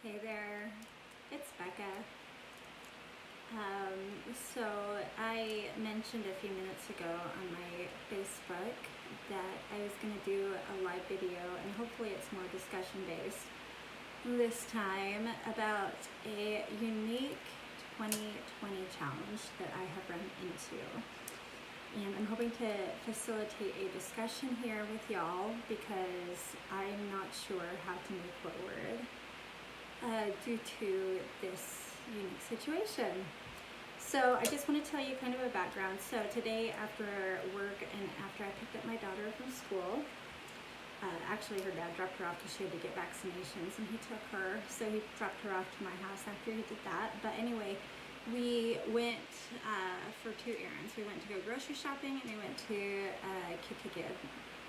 Hey there, it's Becca. So I mentioned a few minutes ago on my Facebook that I was going to do a live video, and hopefully it's more discussion based this time, about a unique 2020 challenge that I have run into. And I'm hoping to facilitate a discussion here with y'all because I'm not sure how to move forward due to this unique situation. So I just want to tell you kind of a background. So today after work and after I picked up my daughter from school, actually her dad dropped her off because she had to get vaccinations, and he took her, so he dropped her off to my house after he did that. But anyway, we went for two errands. We went to go grocery shopping, and we went to Kid to Kid.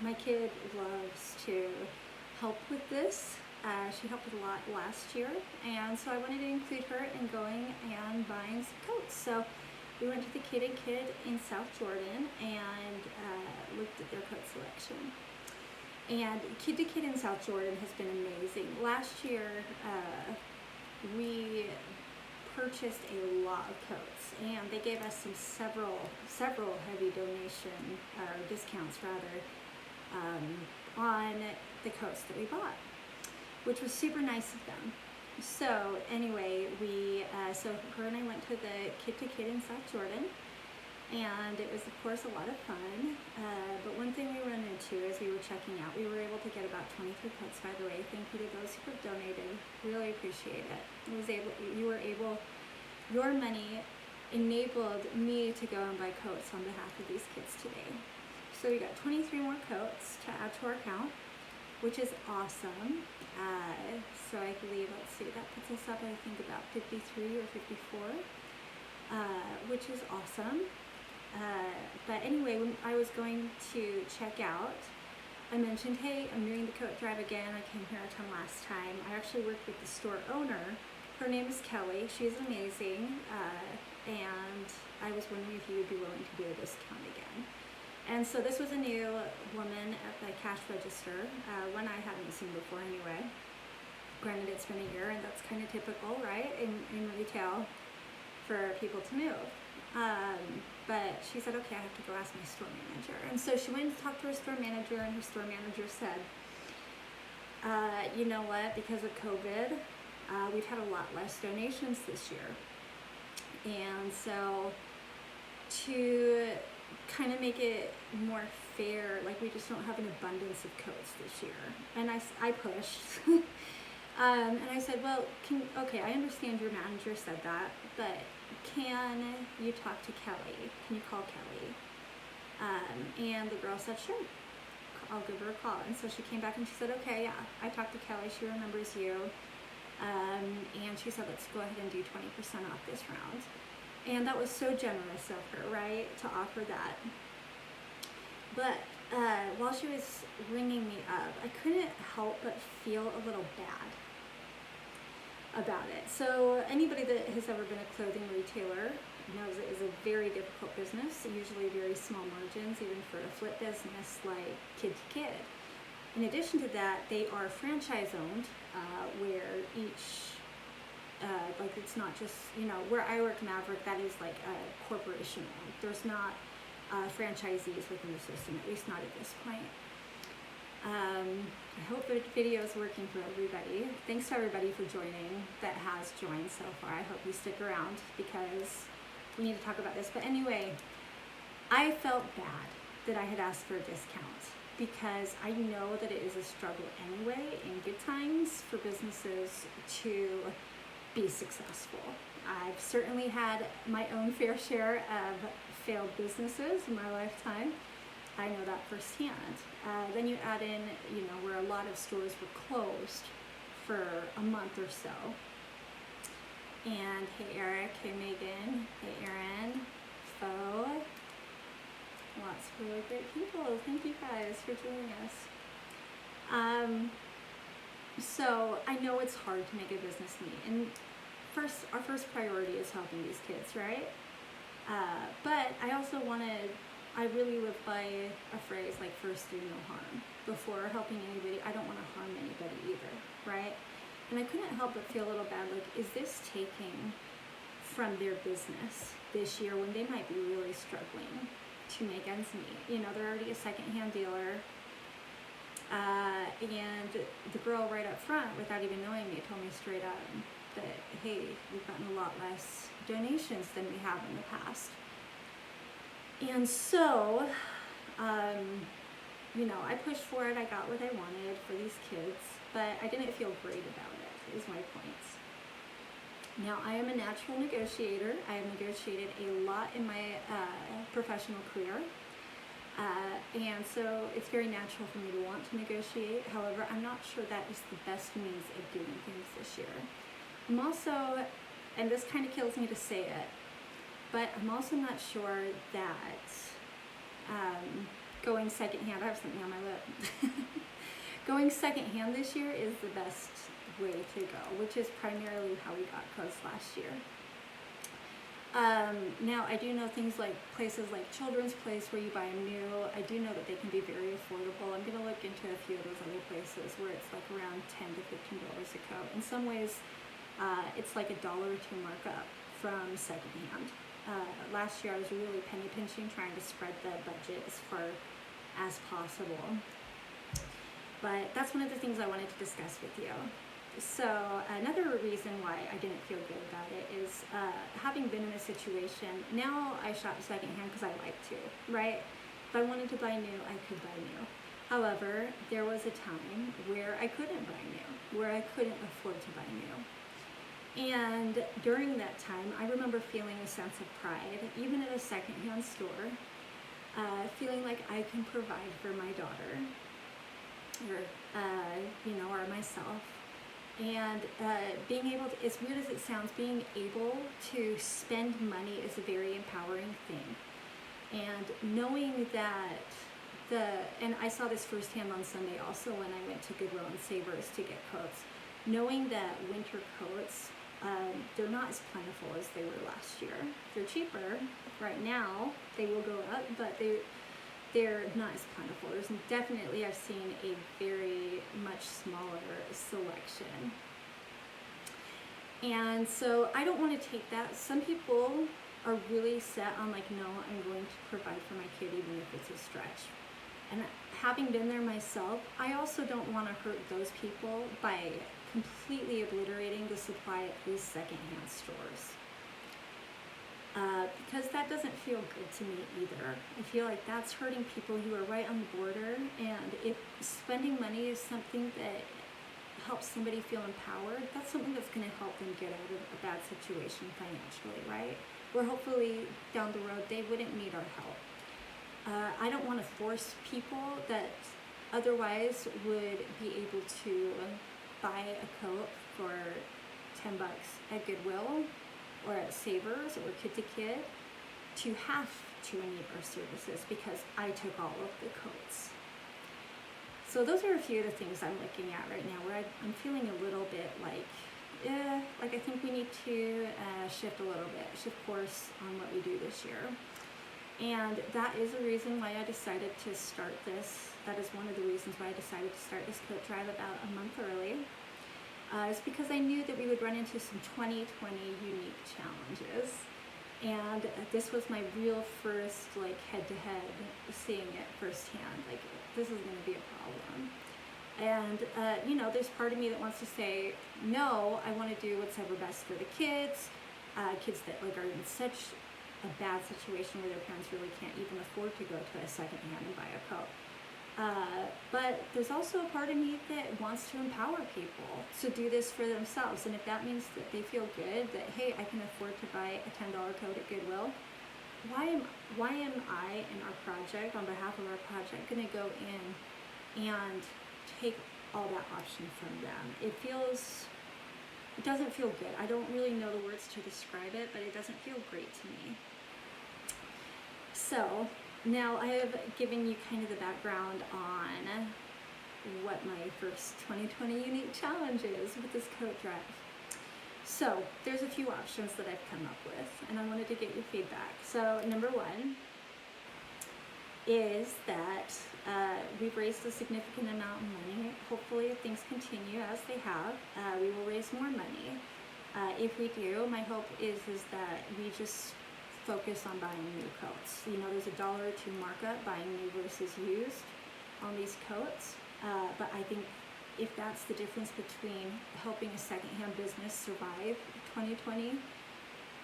My kid loves to help with this. She helped with a lot last year, and so I wanted to include her in going and buying some coats. So we went to the Kid and Kid in South Jordan and looked at their coat selection. And Kid to Kid in South Jordan has been amazing. Last year, we purchased a lot of coats, and they gave us several heavy donation or discounts rather on the coats that we bought, which was super nice of them. So anyway, so her and I went to the Kid to Kid in South Jordan, and it was of course a lot of fun. But one thing we ran into as we were checking out, we were able to get about 23 coats, by the way. Thank you to those who have donated. Really appreciate it. Your money enabled me to go and buy coats on behalf of these kids today. So we got 23 more coats to add to our count, which is awesome. So I believe, let's see, that puts us up, I think, about 53 or 54, which is awesome. But anyway, when I was going to check out, I mentioned, hey, I'm doing the coat drive again. I came here a ton last time. I actually worked with the store owner. Her name is Kelly. She's amazing. And I was wondering if you would be willing to do a discount again. And so this was a new woman at the cash register, one I hadn't seen before anyway. Granted, it's been a year, and that's kind of typical, right, in retail for people to move. But she said, okay, I have to go ask my store manager. And so she went and talked to her store manager, and her store manager said, you know what, because of COVID, we've had a lot less donations this year. And so to kind of make it more fair, like we just don't have an abundance of coats this year. And I pushed. And I said, well, okay, I understand your manager said that, but can you talk to Kelly? Can you call Kelly? And the girl said, sure, I'll give her a call. And so she came back and she said, okay, yeah, I talked to Kelly, she remembers you. And she said, let's go ahead and do 20% off this round. And that was so generous of her, right, to offer that. But while she was ringing me up, I couldn't help but feel a little bad about it. So anybody that has ever been a clothing retailer knows it is a very difficult business, usually very small margins, even for a flip business like Kid to Kid. In addition to that, they are franchise owned, where each like it's not just, where I work Maverick, that is like a corporation owned. There's not franchisees within the system, at least not at this point. I hope the video is working for everybody. Thanks to everybody for joining that has joined so far. I hope you stick around because we need to talk about this. But anyway, I felt bad that I had asked for a discount because I know that it is a struggle anyway in good times for businesses to be successful. I've certainly had my own fair share of failed businesses in my lifetime. I know that firsthand. Then you add in, where a lot of stores were closed for a month or so. And hey Eric, hey Megan, hey Erin, Fo, lots of really great people. Thank you guys for joining us. So I know it's hard to make a business meet, and our first priority is helping these kids, right? But I really live by a phrase like first do no harm. Before helping anybody, I don't want to harm anybody either, right? And I couldn't help but feel a little bad, like, is this taking from their business this year when they might be really struggling to make ends meet? You know, they're already a secondhand dealer. And the girl right up front, without even knowing me, told me straight up that, hey, we've gotten a lot less donations than we have in the past. And so, you know, I pushed for it. I got what I wanted for these kids, but I didn't feel great about it, is my point. Now, I am a natural negotiator. I have negotiated a lot in my professional career. And so it's very natural for me to want to negotiate. However, I'm not sure that is the best means of doing things this year. I'm also, and this kind of kills me to say it, but I'm also not sure that going secondhand, I have something on my lip, going secondhand this year is the best way to go, which is primarily how we got clothes last year. Now, I do know things like places like Children's Place where you buy them new. I do know that they can be very affordable. I'm going to look into a few of those other places where it's like around $10 to $15 a coat. In some ways, it's like $1 or $2 markup from secondhand. Last year, I was really penny pinching, trying to spread the budget as far as possible. But that's one of the things I wanted to discuss with you. So another reason why I didn't feel good about it is having been in a situation, now I shop secondhand because I like to, right? If I wanted to buy new, I could buy new. However, there was a time where I couldn't buy new, where I couldn't afford to buy new. And during that time, I remember feeling a sense of pride, even at a secondhand store, feeling like I can provide for my daughter, or, you know, or myself. And being able to, as weird as it sounds, being able to spend money is a very empowering thing. And knowing that and I saw this firsthand on Sunday also when I went to Goodwill and Savers to get coats, knowing that winter coats, they're not as plentiful as they were last year. They're cheaper right now, they will go up, but they're not as plentiful. There's definitely, I've seen a very much smaller selection. And so I don't want to take that. Some people are really set on like, no, I'm going to provide for my kid even if it's a stretch. And having been there myself, I also don't want to hurt those people by completely obliterating the supply at these secondhand stores. Because that doesn't feel good to me either. I feel like that's hurting people who are right on the border, and if spending money is something that helps somebody feel empowered, that's something that's going to help them get out of a bad situation financially, right? Or hopefully down the road they wouldn't need our help. I don't want to force people that otherwise would be able to buy a coat for $10 at Goodwill or at Savers or Kid to Kid to have to need our services because I took all of the coats. So those are a few of the things I'm looking at right now where I'm feeling a little bit like I think we need to shift a little bit, shift course on what we do this year. And that is a reason why I decided to start this. That is one of the reasons why I decided to start this coat drive about a month early. It's because I knew that we would run into some 2020 unique challenges. And this was my real first like head-to-head seeing it firsthand. Like, this is going to be a problem. And, you know, there's part of me that wants to say, no, I want to do what's ever best for the kids. Kids that like are in such a bad situation where their parents really can't even afford to go to a secondhand and buy a coat. But there's also a part of me that wants to empower people to do this for themselves. And if that means that they feel good, that, hey, I can afford to buy a $10 coat at Goodwill, why am I in our project, on behalf of our project, going to go in and take all that option from them? It doesn't feel good. I don't really know the words to describe it, but it doesn't feel great to me. So now I have given you kind of the background on what my first 2020 unique challenge is with this coat drive. So there's a few options that I've come up with, and I wanted to get your feedback. So number one, is that we've raised a significant amount of money. Hopefully, if things continue as they have, we will raise more money. If we do, my hope is that we just focus on buying new coats. You know, there's $1 or $2 markup buying new versus used on these coats. But I think if that's the difference between helping a secondhand business survive 2020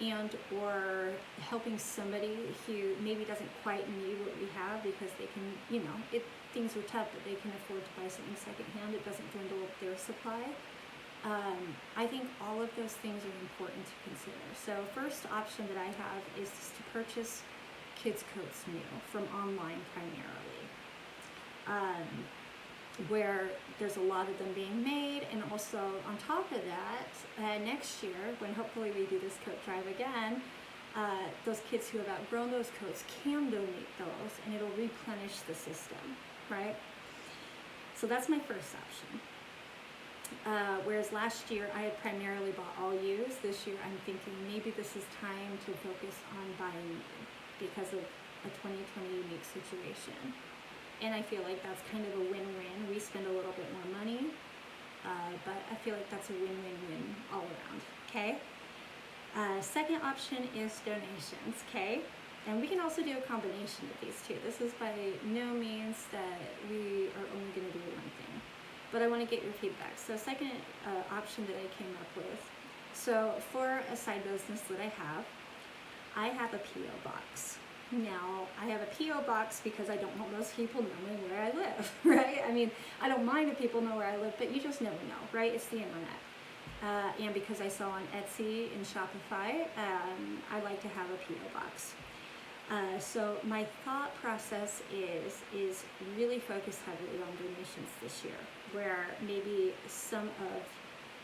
and or helping somebody who maybe doesn't quite need what we have because they can, you know, things are tough, but they can afford to buy something secondhand, it doesn't dwindle their supply. I think all of those things are important to consider. So first option that I have is just to purchase kids' coats new from online primarily, where there's a lot of them being made. And also on top of that, next year, when hopefully we do this coat drive again, those kids who have outgrown those coats can donate those and it'll replenish the system, right? So that's my first option. Whereas last year I had primarily bought all used. This year I'm thinking maybe this is time to focus on buying new because of a 2020 unique situation. And I feel like that's kind of a win-win. We spend a little bit more money, but I feel like that's a win-win-win all around, okay? Second option is donations, okay? And we can also do a combination of these two. This is by no means that we are only gonna do one thing, but I wanna get your feedback. So second option that I came up with, so for a side business that I have a P.O. box. Now, I have a P.O. box because I don't want most people knowing where I live, right? I mean, I don't mind if people know where I live, but you just never know, right? It's the internet. And because I sell on Etsy and Shopify, I like to have a P.O. box. So my thought process is really focus heavily on donations this year, where maybe some of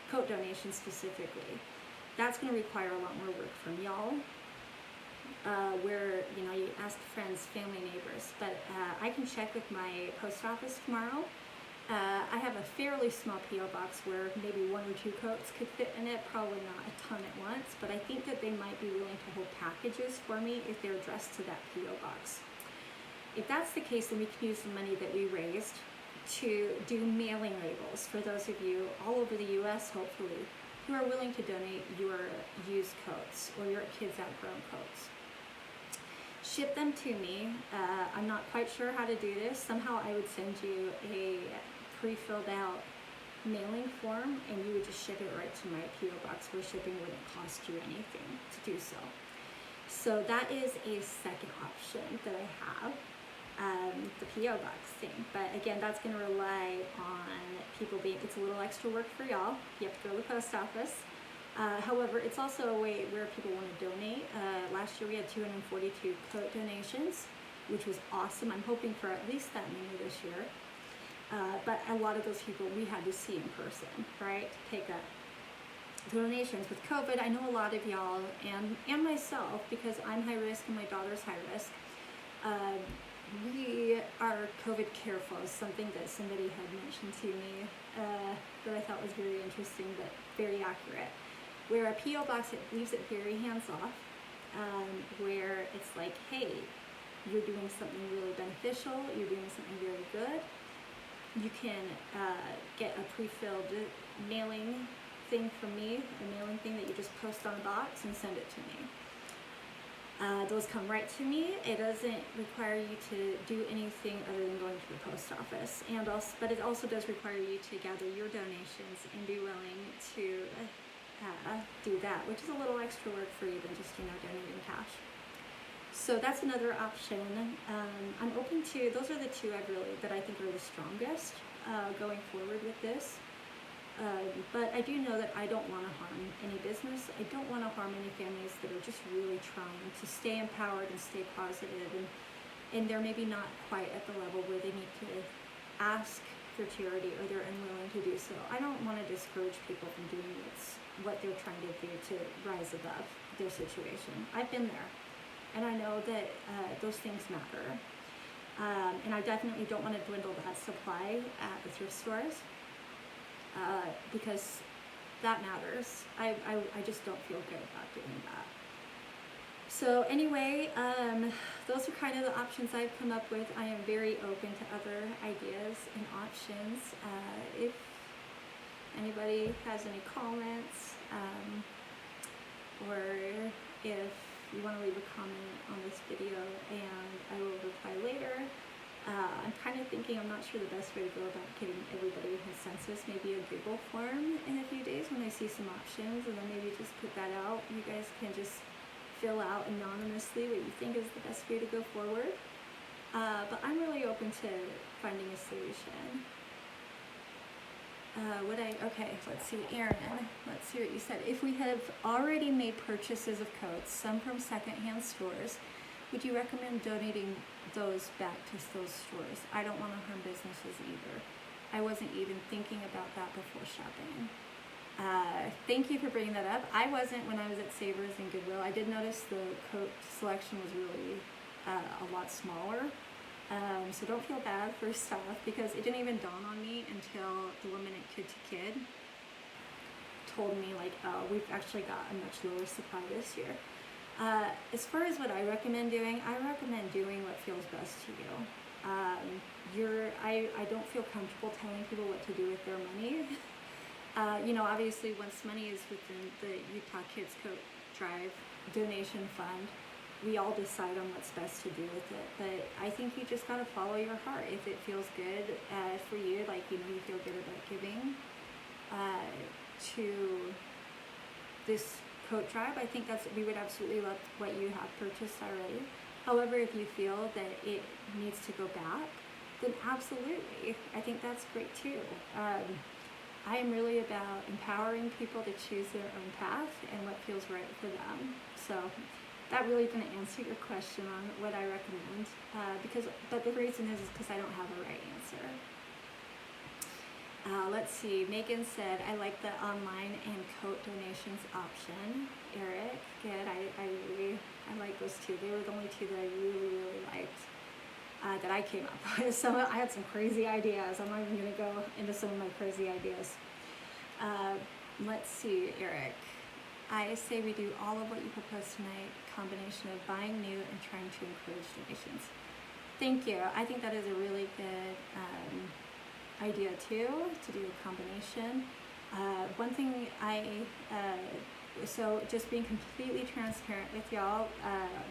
coat donations specifically, that's going to require a lot more work from y'all. Where, you know, you ask friends, family, neighbors, but I can check with my post office tomorrow. I have a fairly small P.O. box where maybe 1 or 2 coats could fit in it, probably not a ton at once, but I think that they might be willing to hold packages for me if they're addressed to that P.O. box. If that's the case, then we can use the money that we raised to do mailing labels for those of you all over the U.S., hopefully, who are willing to donate your used coats or your kids' outgrown coats. Ship them to me. I'm not quite sure how to do this. Somehow I would send you a pre-filled out mailing form and you would just ship it right to my P.O. box where shipping wouldn't cost you anything to do so. So that is a second option that I have, the P.O. box thing. But again, that's going to rely on people being, it's a little extra work for y'all. You have to go to the post office. However, it's also a way where people want to donate. Last year we had 242 coat donations, which was awesome. I'm hoping for at least that many this year. But a lot of those people we had to see in person, right? To take up donations. With COVID, I know a lot of y'all and myself, because I'm high risk and my daughter's high risk, we are COVID careful is something that somebody had mentioned to me that I thought was very interesting but very accurate. Where a P.O. box, it leaves it very hands-off, where it's like, hey, you're doing something really beneficial, you're doing something very good. You can get a pre-filled mailing thing from me, a mailing thing that you just post on a box and send it to me. Those come right to me. It doesn't require you to do anything other than going to the post office, and also, but it also does require you to gather your donations and be willing to do that, which is a little extra work for you than just, you know, donating cash. So that's another option. I'm open to, those are the two that I think are the strongest going forward with this. But I do know that I don't want to harm any business. I don't want to harm any families that are just really trying to stay empowered and stay positive, and they're maybe not quite at the level where they need to ask for charity or they're unwilling to do so. I don't want to discourage people from doing what they're trying to do to rise above their situation. I've been there, and I know that those things matter. And I definitely don't want to dwindle that supply at the thrift stores because that matters. I just don't feel good about doing that. So anyway, those are kind of the options I've come up with. I am very open to other ideas and options. If anybody has any comments, or if you want to leave a comment on this video, and I will reply later. I'm kind of thinking, I'm not sure the best way to go about getting everybody a consensus, maybe a Google form in a few days when I see some options, and then maybe just put that out. You guys can just fill out anonymously what you think is the best way to go forward. But I'm really open to finding a solution. Okay, let's see, Aaron, let's see what you said. If we have already made purchases of coats, some from secondhand stores, would you recommend donating those back to those stores? I don't want to harm businesses either. I wasn't even thinking about that before shopping. Thank you for bringing that up. I wasn't when I was at Savers and Goodwill. I did notice the coat selection was really a lot smaller. So don't feel bad first off, because it didn't even dawn on me until the woman at Kid to Kid told me, like, oh, we've actually got a much lower supply this year. As far as what I recommend doing what feels best to you. I don't feel comfortable telling people what to do with their money. Obviously once money is within the Utah Kids Coat Drive donation fund, we all decide on what's best to do with it. But I think you just gotta follow your heart. If it feels good for you, like, you feel good about giving to this coat drive, I think we would absolutely love what you have purchased already. However, if you feel that it needs to go back, then absolutely, I think that's great too. I am really about empowering people to choose their own path and what feels right for them. So that really didn't answer your question on what I recommend, but the reason is because I don't have a right answer. Let's see, Megan said, I like the online and coat donations option. Eric, good, I like those two. They were the only two that I really liked, that I came up with. So I had some crazy ideas. I'm not even gonna go into some of my crazy ideas. Let's see, Eric. I say we do all of what you proposed tonight, combination of buying new and trying to encourage donations. Thank you. I think that is a really good idea too, to do a combination. One thing so just being completely transparent with y'all,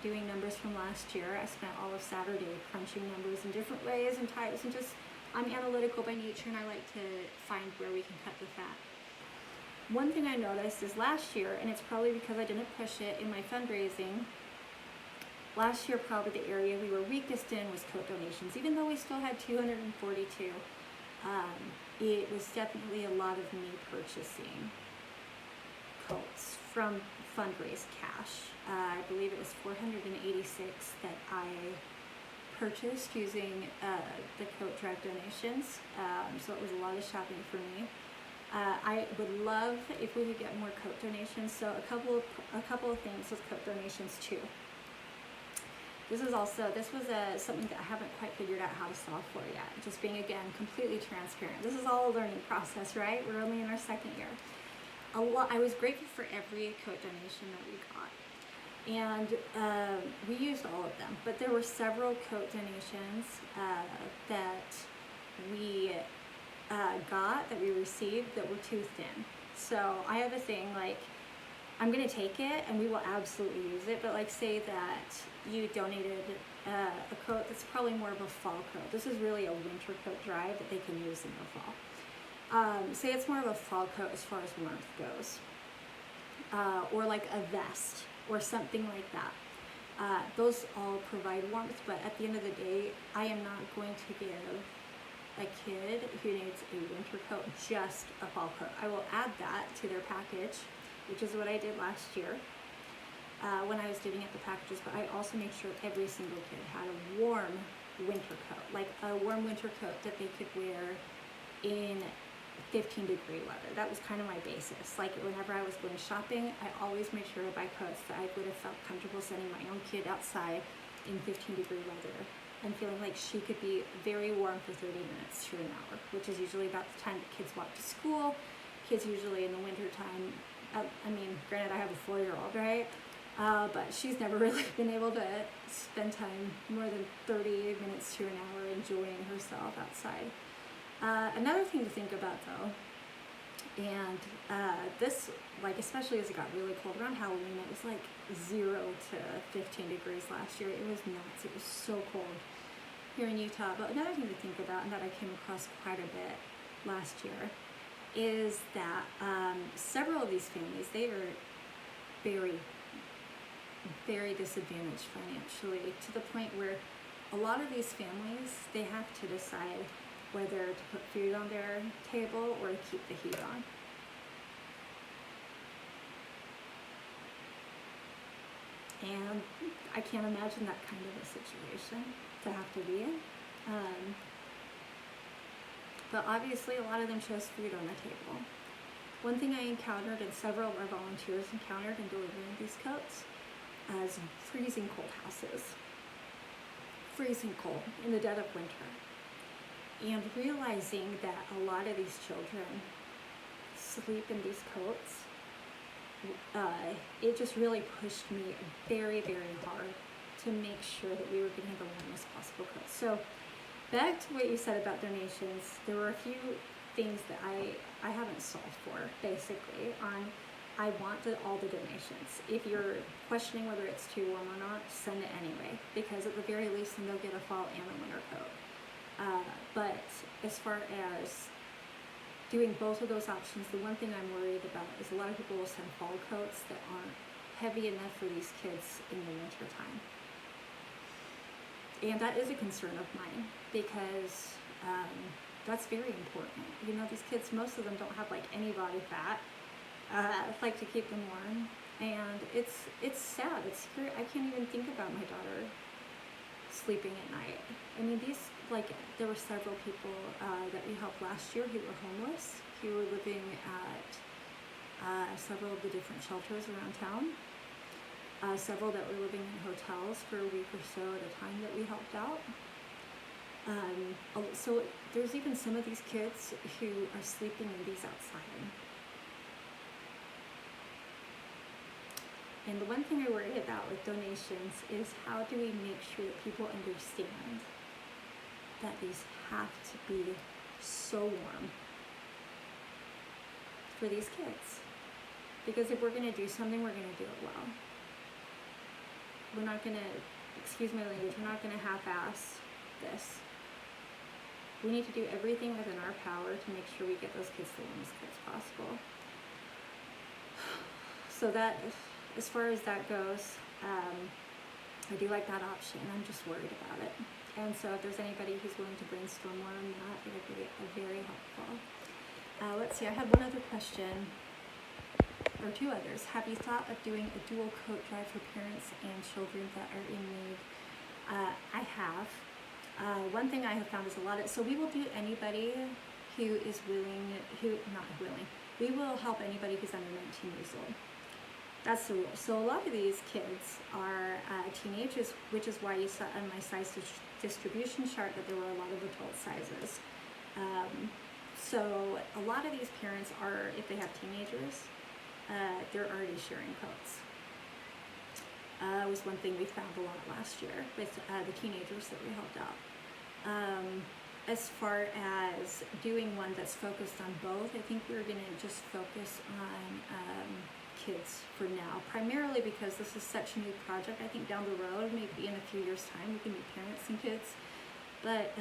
doing numbers from last year, I spent all of Saturday crunching numbers in different ways and types, and just, I'm analytical by nature and I like to find where we can cut the fat. One thing I noticed is last year, and it's probably because I didn't push it in my fundraising, last year probably the area we were weakest in was coat donations. Even though we still had 242, it was definitely a lot of me purchasing coats from fundraised cash. I believe it was 486 that I purchased using the coat drive donations. So it was a lot of shopping for me. I would love if we could get more coat donations. So a couple of things with coat donations too. This was something that I haven't quite figured out how to solve for yet. Just being, again, completely transparent. This is all a learning process, right? We're only in our second year. I was grateful for every coat donation that we got. And we used all of them, but there were several coat donations that we that we received that were too thin. So I have a thing, like, I'm gonna take it and we will absolutely use it, but like, say that you donated a coat that's probably more of a fall coat. This is really a winter coat drive that they can use in the fall. Say it's more of a fall coat as far as warmth goes, or like a vest or something like that. Those all provide warmth, but at the end of the day, I am not going to give a kid who needs a winter coat just a fall coat. I will add that to their package, which is what I did last year when I was divvying up the packages, but I also made sure every single kid had a warm winter coat, like a warm winter coat that they could wear in 15-degree weather. That was kind of my basis. Like, whenever I was going shopping, I always made sure to buy coats that I would have felt comfortable sending my own kid outside in 15-degree weather and feeling like she could be very warm for 30 minutes to an hour, which is usually about the time that kids walk to school. Kids usually in the winter time, I mean, granted I have a 4-year-old, right? but she's never really been able to spend time more than 30 minutes to an hour enjoying herself outside. Another thing to think about though, and this, like especially as it got really cold around Halloween, it was like 0 to 15 degrees last year. It was nuts. It was so cold here in Utah. But another thing to think about, and that I came across quite a bit last year, is that several of these families, they are very, very disadvantaged financially, to the point where a lot of these families, they have to decide whether to put food on their table or to keep the heat on. And I can't imagine that kind of a situation to have to be in. But obviously a lot of them chose food on the table. One thing I encountered, and several of our volunteers encountered in delivering these coats, is freezing cold houses. Freezing cold in the dead of winter. And realizing that a lot of these children sleep in these coats, it just really pushed me very, very hard to make sure that we were getting the warmest possible coats. So back to what you said about donations, there were a few things that I haven't solved for, basically, on I want all the donations. If you're questioning whether it's too warm or not, send it anyway, because at the very least then they'll get a fall and a winter coat. But as far as doing both of those options, the one thing I'm worried about is a lot of people will send fall coats that aren't heavy enough for these kids in the winter time. And that is a concern of mine, because that's very important. You know, these kids, most of them don't have like any body fat, like to keep them warm. And it's sad, it's scary. I can't even think about my daughter sleeping at night. I mean, there were several people that we helped last year who were homeless, who were living at several of the different shelters around town, several that were living in hotels for a week or so at a time that we helped out. So there's even some of these kids who are sleeping in these outside. And the one thing I worry about with donations is how do we make sure that people understand that these have to be so warm for these kids. Because if we're going to do something, we're going to do it well. We're not going to, excuse my language, we're not going to half-ass this. We need to do everything within our power to make sure we get those kids the warmest coats possible. So that, as far as that goes, I do like that option. I'm just worried about it. And so if there's anybody who's willing to brainstorm more on that, it would be very helpful. Let's see, I had one other question, or two others. Have you thought of doing a dual coat drive for parents and children that are in need? I have. One thing I have found is so we will do anybody who is willing, we will help anybody who's under 19 years old. That's the rule. So a lot of these kids are teenagers, which is why you saw on my size distribution chart that there were a lot of adult sizes. So a lot of these parents are, if they have teenagers, they're already sharing coats. Was one thing we found a lot last year with the teenagers that we helped out. As far as doing one that's focused on both, I think we're going to just focus on kids for now, primarily because this is such a new project. I think down the road, maybe in a few years' time, we can be parents and kids. But,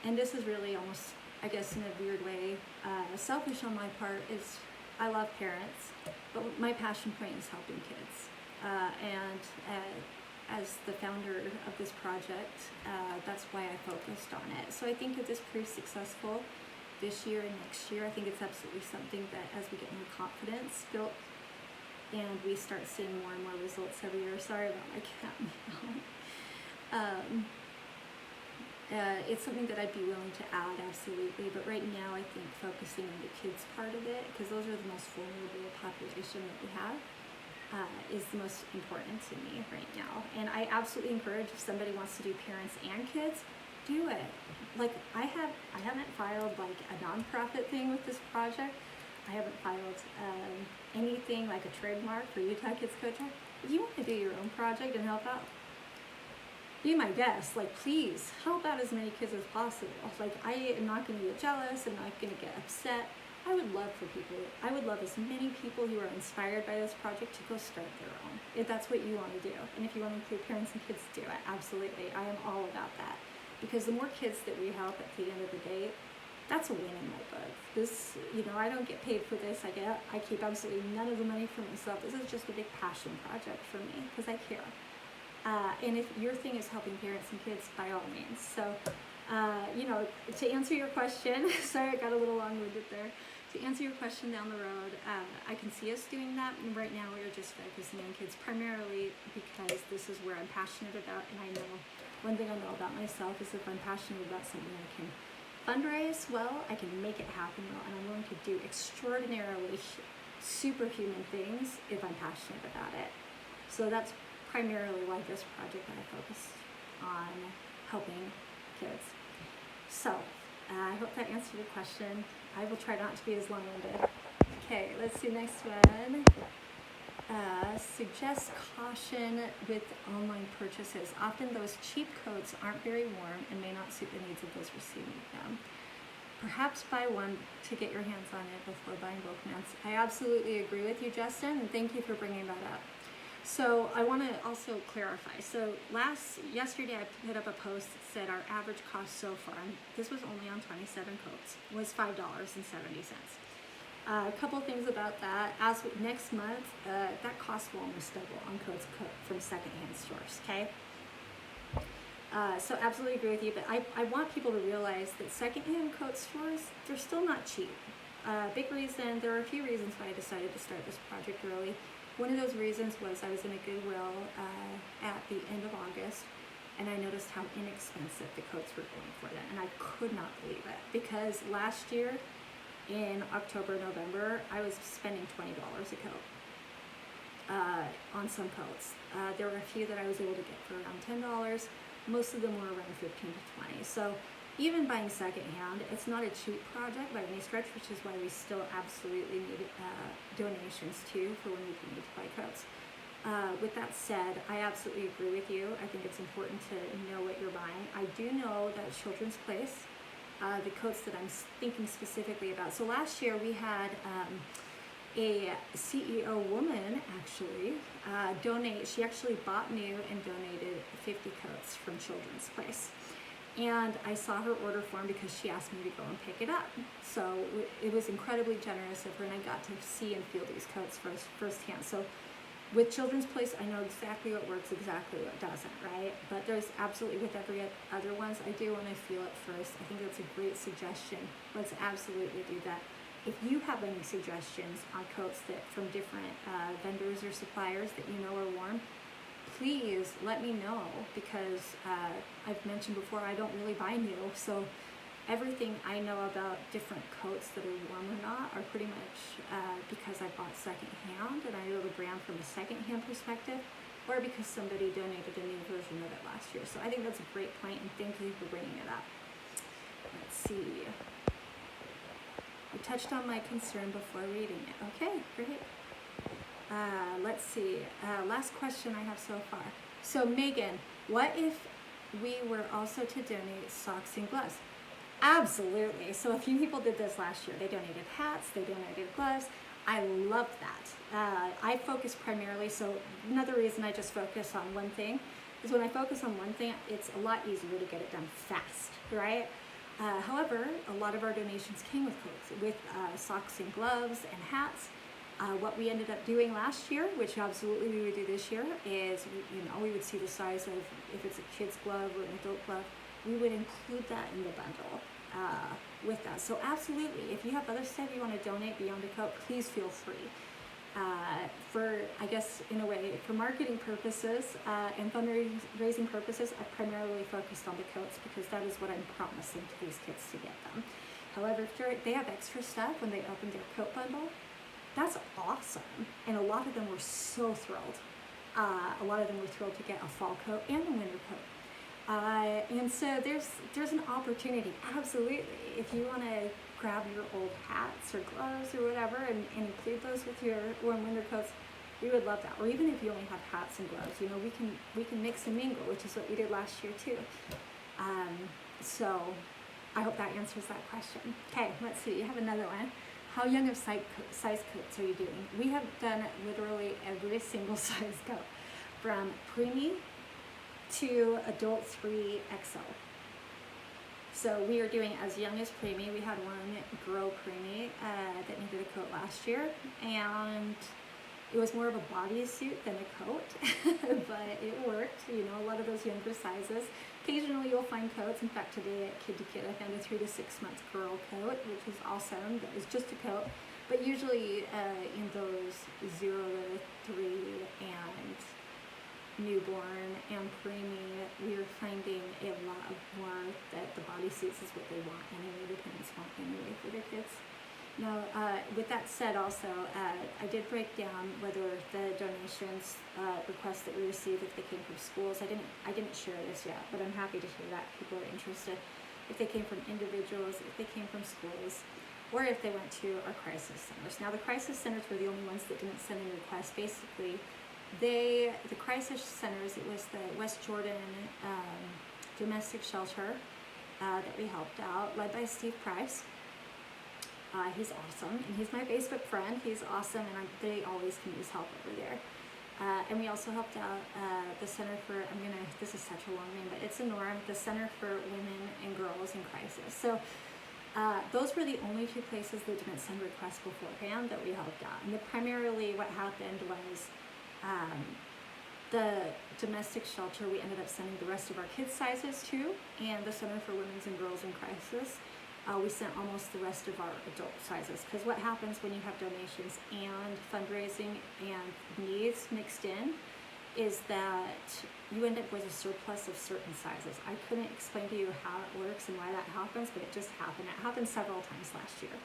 and this is really almost, I guess in a weird way, selfish on my part, is I love parents, but my passion point is helping kids. And as the founder of this project, that's why I focused on it. So I think if this proves successful this year and next year, I think it's absolutely something that as we get more confidence built and we start seeing more and more results every year. Sorry about my cat meow. It's something that I'd be willing to add, absolutely. But right now, I think focusing on the kids part of it, because those are the most vulnerable population that we have, is the most important to me right now. And I absolutely encourage, if somebody wants to do parents and kids, do it. Like I haven't filed like a nonprofit thing with this project. I haven't filed anything like a trademark for Utah Kids Coat Drive. if you want to do your own project and help out, be my guest. Like, please help out as many kids as possible. Like, I am not going to get jealous. I'm not going to get upset. I would love as many people who are inspired by this project to go start their own, if that's what you want to do. And if you want to include parents and kids, do it. Absolutely. I am all about that. Because the more kids that we help at the end of the day, that's a win in my book. This, I don't get paid for this. I keep absolutely none of the money for myself. This is just a big passion project for me because I care. And if your thing is helping parents and kids, by all means. So, to answer your question, sorry I got a little long-winded there. To answer your question down the road, I can see us doing that. And right now we are just focusing on kids primarily because this is where I'm passionate about. And I know one thing I know about myself is if I'm passionate about something, I can fundraise well, I can make it happen well, and I'm willing to do extraordinarily superhuman things if I'm passionate about it. So that's primarily why this project I focus on helping kids. So I hope that answered your question. I will try not to be as long-winded. Okay, let's see next one. Suggest caution with online purchases. Often those cheap coats aren't very warm and may not suit the needs of those receiving them. Perhaps buy one to get your hands on it before buying bulk amounts. I absolutely agree with you, Justin, and thank you for bringing that up. So I want to also clarify. So yesterday I put up a post that said our average cost so far, and this was only on 27 coats, was $5.70. A couple things about that. As with next month, that cost will almost double on coats from secondhand stores, okay? So absolutely agree with you, but I want people to realize that secondhand coat stores, they're still not cheap. Big reason, there are a few reasons why I decided to start this project early. One of those reasons was I was in a Goodwill at the end of August, and I noticed how inexpensive the coats were going for them, and I could not believe it, because last year in October, November, I was spending $20 a coat on some coats. There were a few that I was able to get for around $10. Most of them were around 15 to 20. So even buying secondhand, it's not a cheap project by any stretch, which is why we still absolutely need donations too for when we need to buy coats. With that said, I absolutely agree with you. I think it's important to know what you're buying. I do know that Children's Place, the coats that I'm thinking specifically about. So last year we had a CEO woman actually donate. She actually bought new and donated 50 coats from Children's Place. And I saw her order form because she asked me to go and pick it up. So it was incredibly generous of her, and I got to see and feel these coats firsthand. So with Children's Place, I know exactly what works, exactly what doesn't, right? But there's absolutely, with every other ones, I do want to feel it first. I think that's a great suggestion. Let's absolutely do that. If you have any suggestions on coats that from different vendors or suppliers that you know are warm, please let me know, because I've mentioned before, I don't really buy new, so everything I know about different coats that are warm or not are pretty much because I bought secondhand and I know the brand from a secondhand perspective, or because somebody donated a new version of it last year. So I think that's a great point, and thank you for bringing it up. Let's see. I touched on my concern before reading it. Okay, great. Let's see. Last question I have so far. So Megan, what if we were also to donate socks and gloves? Absolutely. So a few people did this last year. They donated hats, they donated gloves. I love that. I focus primarily, so another reason I just focus on one thing is when I focus on one thing, it's a lot easier to get it done fast, right? However, a lot of our donations came with coats, with socks and gloves and hats. What we ended up doing last year, which absolutely we would do this year, is we would see the size of, if it's a kid's glove or an adult glove, we would include that in the bundle with that. So absolutely, if you have other stuff you want to donate beyond a coat, please feel free. For, I guess, in a way, for marketing purposes and fundraising purposes, I primarily focused on the coats because that is what I'm promising to these kids to get them. However, if they have extra stuff when they open their coat bundle, that's awesome. And a lot of them were so thrilled. A lot of them were thrilled to get a fall coat and a winter coat. And so there's an opportunity, absolutely. If you want to grab your old hats or gloves or whatever and include those with your warm winter coats, we would love that. Or even if you only have hats and gloves, you know, we can mix and mingle, which is what we did last year too. So I hope that answers that question. Okay, let's see. You have another one. How young of size coats are you doing? We have done literally every single size coat, from preemie to adult 3XL. So we are doing as young as preemie. We had one girl preemie that needed a coat last year, and it was more of a bodysuit than a coat, but it worked. You know, a lot of those younger sizes. Occasionally you'll find coats. In fact, today at Kid to Kid, I found a 3 to 6 month girl coat, which was awesome. That was just a coat. But usually in those 0 to 3 and newborn and preemie, we are finding a lot more that the bodysuits is what they want anyway, the parents want anyway for their kids. Now, with that said, also, I did break down whether the donations requests that we received, if they came from schools. I didn't share this yet, but I'm happy to share that. People are interested. If they came from individuals, if they came from schools, or if they went to our crisis centers. Now, the crisis centers were the only ones that didn't send in requests. Basically, the crisis centers, it was the West Jordan domestic shelter that we helped out, led by Steve Price. He's awesome, and he's my Facebook friend. He's awesome, and they always can use help over there. And we also helped out the Center for, this is such a long name, but it's a norm, the Center for Women and Girls in Crisis. So those were the only two places that didn't send requests beforehand that we helped out. And primarily what happened was the domestic shelter, we ended up sending the rest of our kids' sizes to, and the Center for Women and Girls in Crisis. We sent almost the rest of our adult sizes, because what happens when you have donations and fundraising and needs mixed in is that you end up with a surplus of certain sizes. I couldn't explain to you how it works and why that happens, but it just happened. It happened several times last year.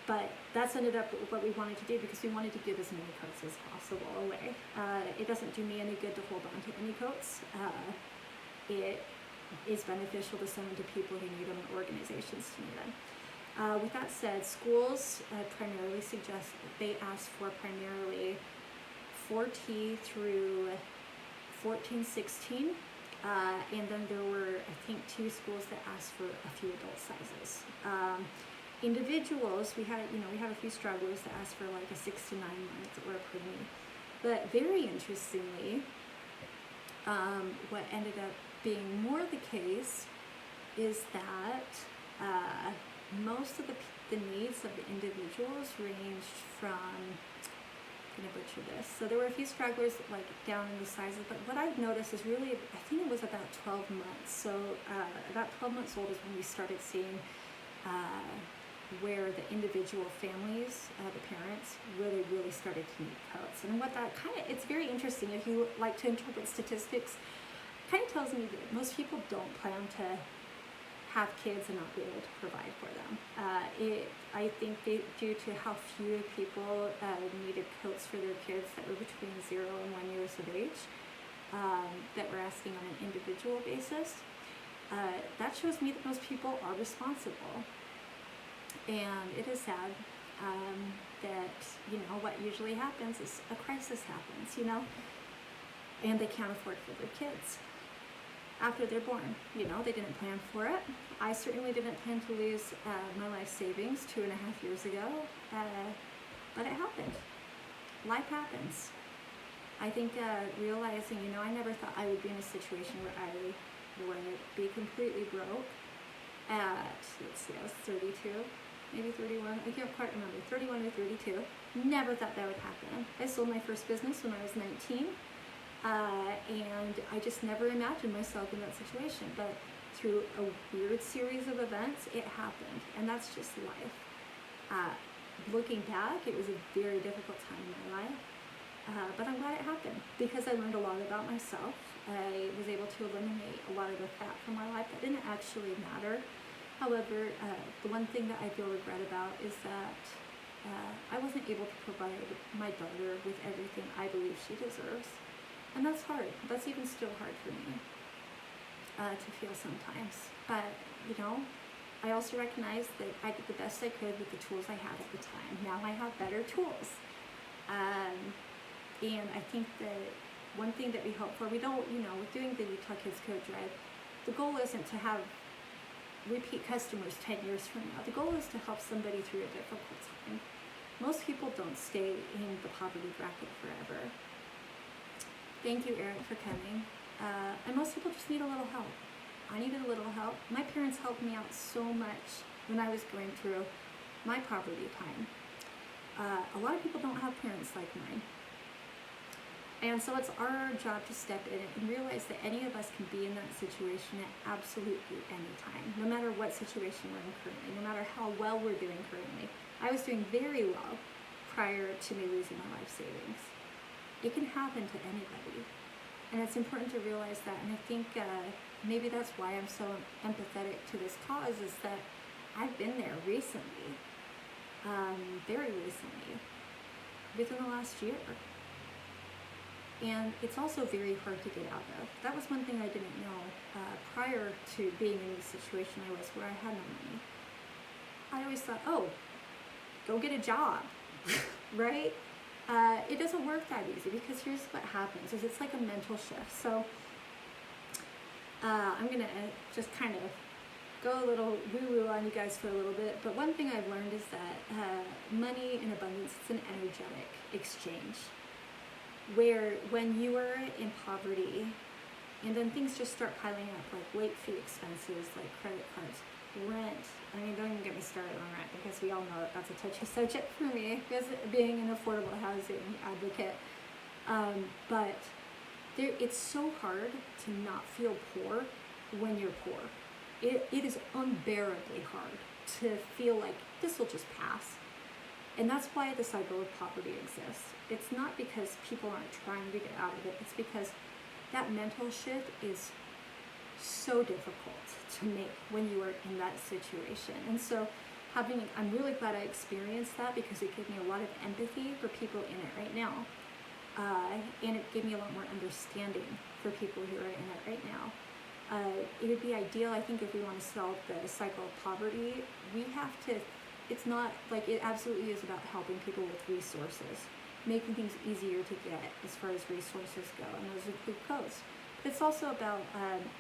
But that's ended up what we wanted to do, because we wanted to give as many coats as possible away. It doesn't do me any good to hold on to any coats. It is beneficial to send them to people who need them and organizations to need them. With that said, schools primarily suggest, they ask for primarily 4T through 14, 16, and then there were, I think, 2 schools that asked for a few adult sizes. Individuals, we had a few stragglers that asked for like a 6 to 9 month or a preemie. But very interestingly, what ended up being more the case is that most of the needs of the individuals ranged from, I'm going to butcher this, so there were a few stragglers like down in the sizes, but what I've noticed is really, I think it was about 12 months, so about 12 months old is when we started seeing where the individual families, the parents, really started to need coats. And what that it's very interesting, if you like to interpret statistics, kind of tells me that most people don't plan to have kids and not be able to provide for them. I think due to how few people needed coats for their kids that were between 0 and 1 years of age, that we're asking on an individual basis, that shows me that most people are responsible. And it is sad that, what usually happens is a crisis happens, and they can't afford for their kids after they're born. They didn't plan for it. I certainly didn't plan to lose my life savings 2.5 years ago, but it happened. Life happens. I think realizing, I never thought I would be in a situation where I would be completely broke at, let's see, I was 32, maybe 31, I can't quite remember, 31 or 32. Never thought that would happen. I sold my first business when I was 19. And I just never imagined myself in that situation, but through a weird series of events, it happened, and that's just life. Looking back, it was a very difficult time in my life, but I'm glad it happened, because I learned a lot about myself. I was able to eliminate a lot of the fat from my life that didn't actually matter. However, the one thing that I feel regret about is that I wasn't able to provide my daughter with everything I believe she deserves. And that's hard. That's even still hard for me to feel sometimes. But, I also recognize that I did the best I could with the tools I had at the time. Now I have better tools. And I think that one thing that we hope for, we don't, with doing the Utah Kids Coat Drive, the goal isn't to have repeat customers 10 years from now. The goal is to help somebody through a difficult time. Most people don't stay in the poverty bracket forever. Thank you, Eric, for coming. And most people just need a little help. I needed a little help. My parents helped me out so much when I was going through my poverty time. A lot of people don't have parents like mine. And so it's our job to step in and realize that any of us can be in that situation at absolutely any time, no matter what situation we're in currently, no matter how well we're doing currently. I was doing very well prior to me losing my life savings. It can happen to anybody. And it's important to realize that. And I think maybe that's why I'm so empathetic to this cause, is that I've been there recently, very recently, within the last year. And it's also very hard to get out of. That was one thing I didn't know prior to being in the situation I was, where I had no money. I always thought, oh, go get a job, right? It doesn't work that easy, because here's what happens, is it's like a mental shift. So I'm gonna just kind of go a little woo-woo on you guys for a little bit, but one thing I've learned is that money in abundance is an energetic exchange, where when you are in poverty and then things just start piling up, like late fee expenses, like credit cards, rent. I mean, don't even get me started on rent, because we all know that that's a touchy subject for me, because being an affordable housing advocate. But it's so hard to not feel poor when you're poor. It is unbearably hard to feel like this will just pass. And that's why the cycle of poverty exists. It's not because people aren't trying to get out of it. It's because that mental shift is so difficult to make when you are in that situation. And so I'm really glad I experienced that, because it gave me a lot of empathy for people in it right now. And it gave me a lot more understanding for people who are in it right now. It would be ideal, I think, if we want to solve the cycle of poverty, we have to, it's not like, it absolutely is about helping people with resources, making things easier to get as far as resources go, and those include codes. But it's also about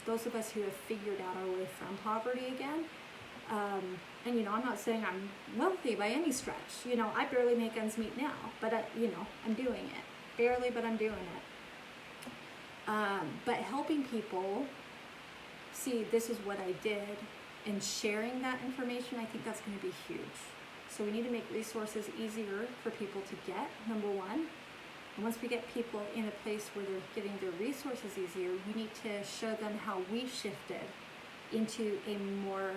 those of us who have figured out our way from poverty again. And I'm not saying I'm wealthy by any stretch. I barely make ends meet now, but I'm doing it. Barely, but I'm doing it. But helping people see this is what I did, and sharing that information, I think that's going to be huge. So we need to make resources easier for people to get, number one. And once we get people in a place where they're getting their resources easier, we need to show them how we shifted into a more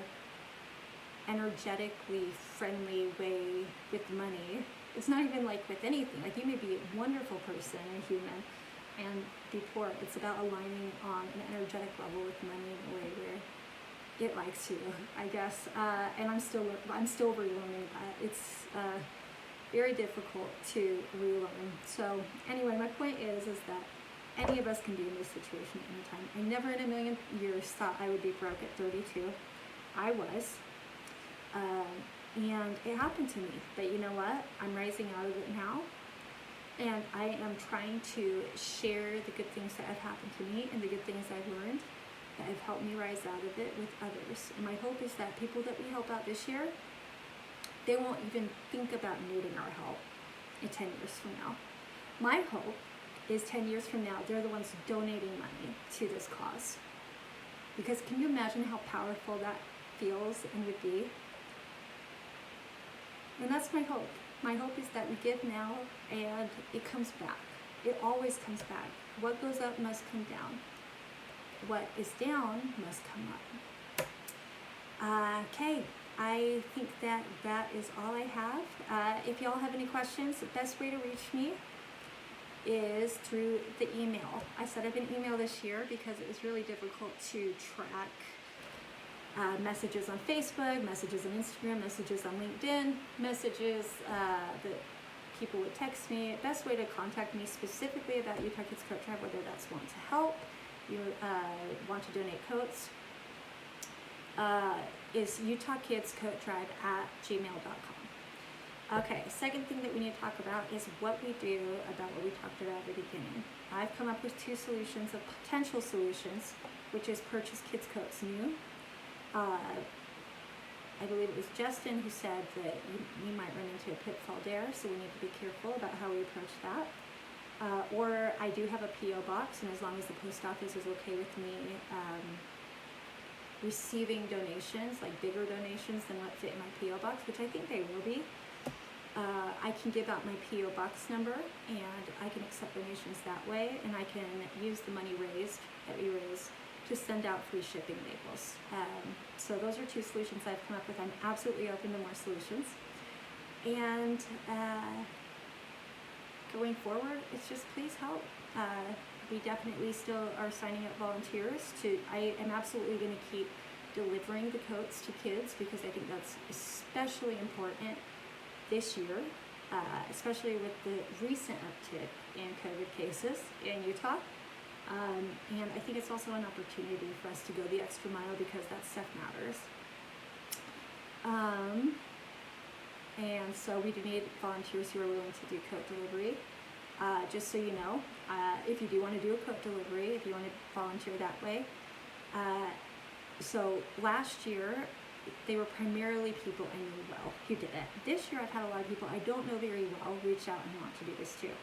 energetically friendly way with money. It's not even like with anything. Like, you may be a wonderful person and human and be poor. It's about aligning on an energetic level with money in a way where it likes you, I guess. And I'm still relearning that. It's very difficult to relearn. So anyway, my point is that any of us can be in this situation at any time. I never in a million years thought I would be broke at 32. I was. And it happened to me. But you know what? I'm rising out of it now. And I am trying to share the good things that have happened to me and the good things I've learned that have helped me rise out of it with others. And my hope is that people that we help out this year, they won't even think about needing our help in 10 years from now. My hope is 10 years from now, they're the ones donating money to this cause. Because can you imagine how powerful that feels and would be? And that's my hope. My hope is that we give now and it comes back. It always comes back. What goes up must come down. What is down must come up. Okay, I think that is all I have. If y'all have any questions, the best way to reach me is through the email. I set up an email this year because it was really difficult to track messages on Facebook, messages on Instagram, messages on LinkedIn, messages that people would text me. Best way to contact me specifically about Utah Kids Coat Drive, whether that's want to help, you want to donate coats, is utahkidscoatdrive@gmail.com. Okay, second thing that we need to talk about is what we do about what we talked about at the beginning. I've come up with 2 solutions of potential solutions, which is purchase kids' coats new. I believe it was Justin who said that we might run into a pitfall there, so we need to be careful about how we approach that. Or I do have a P.O. box, and as long as the post office is okay with me receiving donations, like bigger donations than what fit in my P.O. box, which I think they will be, I can give out my P.O. box number, and I can accept donations that way, and I can use the money that we raise to send out free shipping labels. So those are 2 solutions I've come up with. I'm absolutely open to more solutions. And going forward, it's just please help. We definitely still are signing up volunteers. I am absolutely going to keep delivering the coats to kids because I think that's especially important this year, especially with the recent uptick in COVID cases in Utah. And I think it's also an opportunity for us to go the extra mile because that stuff matters. And so we do need volunteers who are willing to do coat delivery. Just so you know, if you do want to do a coat delivery, if you want to volunteer that way. So last year, they were primarily people I knew well who did it. This year I've had a lot of people I don't know very well reach out and want to do this too.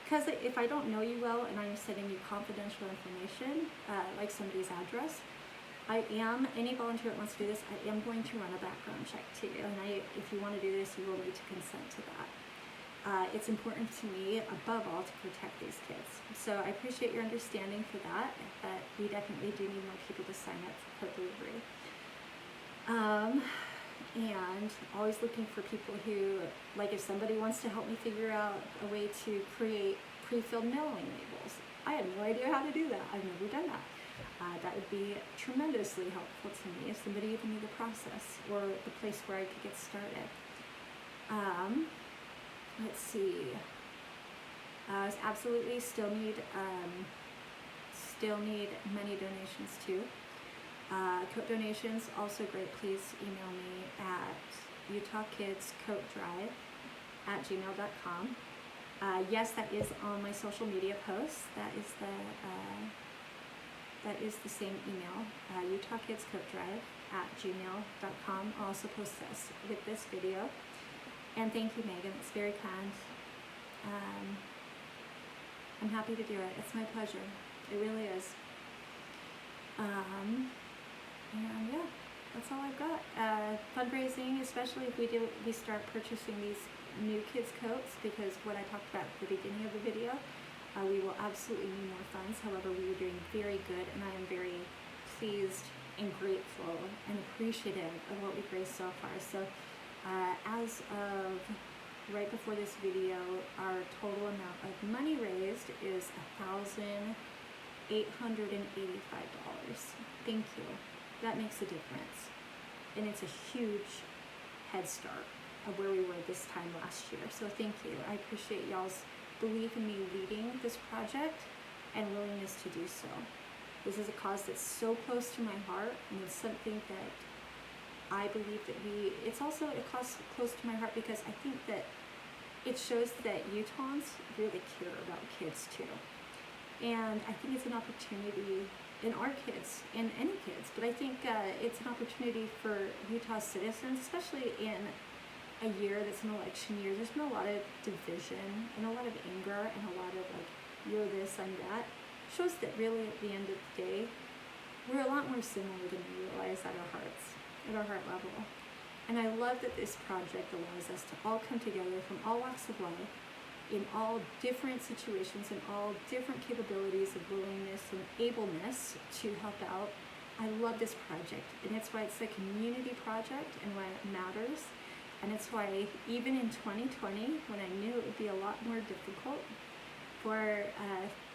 Because if I don't know you well and I'm sending you confidential information, like somebody's address, any volunteer that wants to do this, I am going to run a background check too. And if you want to do this, you will need to consent to that. It's important to me, above all, to protect these kids. So I appreciate your understanding for that, but we definitely do need more people to sign up for coat delivery. And always looking for people who, like if somebody wants to help me figure out a way to create pre-filled mailing labels. I have no idea how to do that. I've never done that. That would be tremendously helpful to me if somebody even knew the process or the place where I could get started. Let's see. Absolutely still need money donations too. Coat donations, also great. Please email me at utahkidscoatdrive@gmail.com. Yes, that is on my social media posts. That is the same email, utahkidscoatdrive@gmail.com. I'll also post this with this video. And thank you, Megan. It's very kind. I'm happy to do it. It's my pleasure. It really is. And yeah, that's all I've got. Fundraising, especially if we start purchasing these new kids' coats, because what I talked about at the beginning of the video, we will absolutely need more funds. However, we are doing very good, and I am very pleased and grateful and appreciative of what we've raised so far. So as of right before this video, our total amount of money raised is $1,885. Thank you. That makes a difference. And it's a huge head start of where we were this time last year. So thank you. I appreciate y'all's belief in me leading this project and willingness to do so. This is a cause that's so close to my heart, and it's something that I believe that it's also a cause close to my heart because I think that it shows that Utahns really care about kids too. And I think it's an opportunity in our kids, in any kids, but I think it's an opportunity for Utah citizens, especially in a year that's an election year. There's been a lot of division and a lot of anger and a lot of like, you're this, I'm that. Shows that really at the end of the day, we're a lot more similar than we realize at our hearts, at our heart level. And I love that this project allows us to all come together from all walks of life, in all different situations and all different capabilities of willingness and ableness to help out. I love this project, and it's why it's a community project and why it matters. And it's why even in 2020, when I knew it would be a lot more difficult for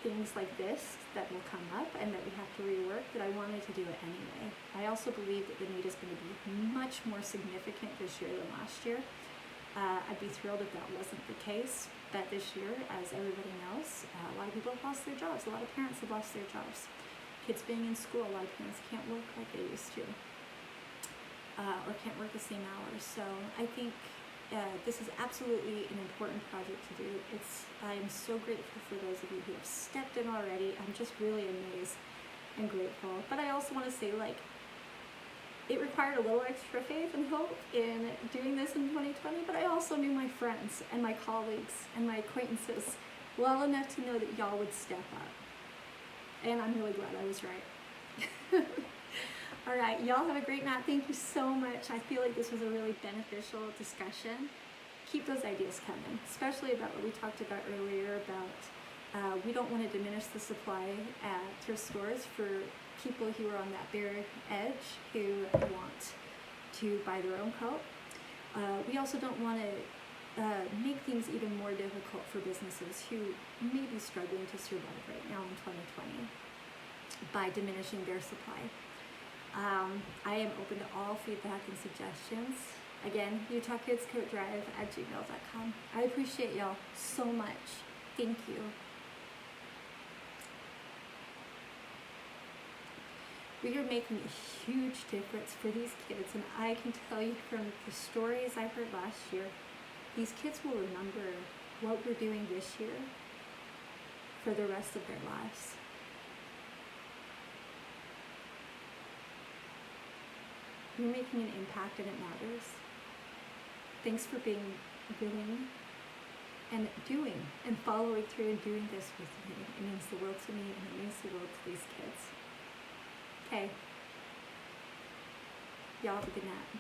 things like this that will come up and that we have to rework, that I wanted to do it anyway. I also believe that the need is going to be much more significant this year than last year. I'd be thrilled if that wasn't the case, but this year, as everybody knows, a lot of people have lost their jobs. A lot of parents have lost their jobs. Kids being in school, a lot of parents can't work like they used to, or can't work the same hours. So I think this is absolutely an important project to do. I'm so grateful for those of you who have stepped in already. I'm just really amazed and grateful. But I also want to say, like, it required a little extra faith and hope in doing this in 2020, but I also knew my friends and my colleagues and my acquaintances well enough to know that y'all would step up. And I'm really glad I was right. All right, y'all have a great night. Thank you so much. I feel like this was a really beneficial discussion. Keep those ideas coming, especially about what we talked about earlier about we don't want to diminish the supply at thrift stores for people who are on that bare edge who want to buy their own coat. We also don't want to make things even more difficult for businesses who may be struggling to survive right now in 2020 by diminishing their supply. I am open to all feedback and suggestions. Again, utahkidscoatdrive@gmail.com. I appreciate y'all so much. Thank you. We are making a huge difference for these kids, and I can tell you from the stories I heard last year, these kids will remember what we're doing this year for the rest of their lives. You're making an impact and it matters. Thanks for being willing and doing and following through and doing this with me. It means the world to me and it means the world to these kids. Okay. Y'all have a good night.